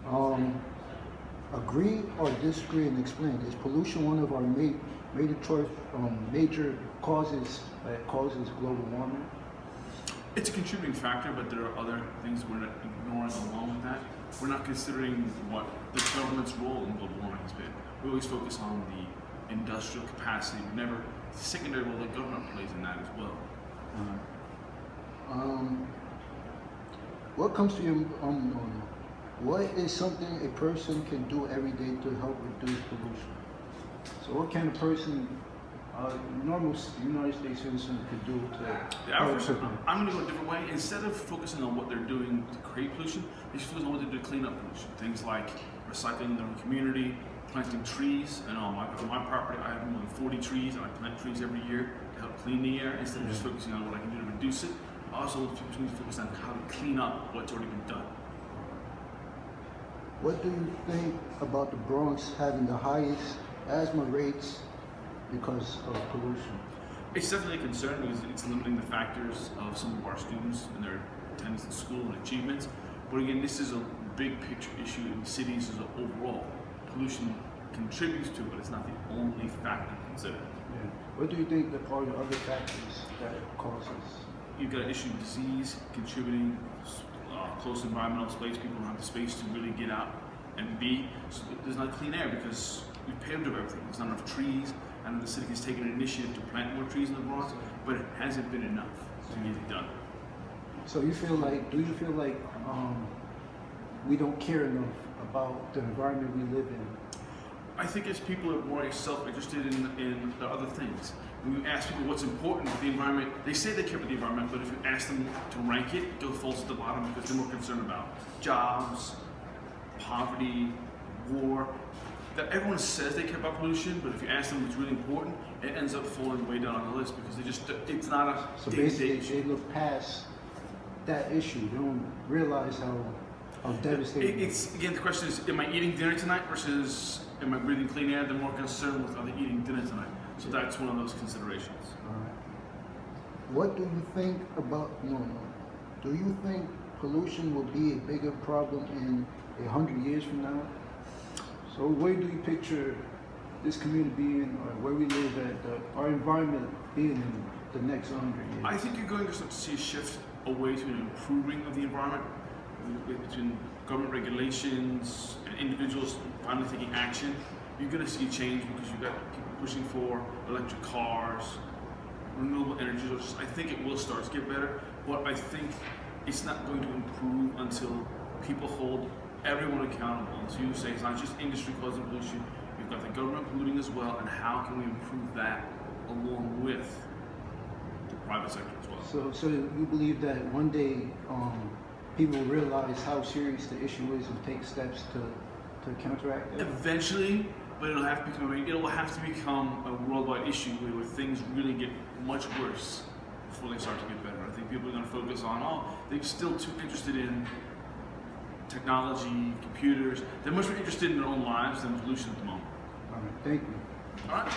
Um, Agree or disagree and explain. Is pollution one of our major causes that causes global warming? It's a contributing factor, but there are other things we're not ignoring along with that. We're not considering what the government's role in global warming has been. We always focus on the industrial capacity. We never the secondary role that government plays in that as well. What comes to your what is something a person can do every day to help reduce pollution? So what can a person, normal United States citizen, could do to help? I'm going to go a different way. Instead of focusing on what they're doing to create pollution, they should focus on what they do to clean up pollution. Things like recycling in their own community, planting trees. And on my property, I have more than 40 trees, and I plant trees every year to help clean the air instead of just focusing on what I can do to reduce it. I also need to focus on how to clean up what's already been done. What do you think about the Bronx having the highest asthma rates because of pollution? It's definitely a concern because it's limiting the factors of some of our students and their attendance in school and achievements. But again, this is a big picture issue in cities as an overall. Pollution contributes to it, but it's not the only factor to consider. Yeah. What do you think the part of other factors that it causes? You've got an issue of disease contributing, close environmental space, people don't have the space to really get out and be. So there's not clean air because we've paved over everything. There's not enough trees. I know the city has taken an initiative to plant more trees in the Bronx, but it hasn't been enough to get it done. So do you feel like we don't care enough about the environment we live in? I think as people are more self-interested in the other things. When you ask people what's important with the environment, they say they care about the environment, but if you ask them to rank it, it falls at the bottom because they're more concerned about jobs, poverty, war. That everyone says they care about pollution, but if you ask them what's really important, it ends up falling way down on the list because it's not a So day-to-day basically, issue. they look past that issue. They don't realize how devastating. It's again, the question is, am I eating dinner tonight versus am I breathing clean air? They're more concerned with are they eating dinner tonight. So that's one of those considerations. What do you think about Do you think pollution will be a bigger problem in 100 years from now? So where do you picture this community being, or where we live at, our environment being in the next 100 years? I think you're going to start to see a shift away to an improving of the environment between government regulations and individuals finally taking action. You're going to see change because you've got people pushing for electric cars, renewable energy sources. I think it will start to get better, but I think it's not going to improve until people hold everyone accountable. Until you say it's not just industry causing pollution, you've got the government polluting as well, and how can we improve that along with the private sector as well? So you believe that one day people will realize how serious the issue is and take steps to counteract it? Eventually, but it'll have to become a worldwide issue where things really get much worse before they start to get better. I think people are going to focus on, they're still too interested in technology, computers. They're much more interested in their own lives than pollution at the moment. All right, thank you. All right.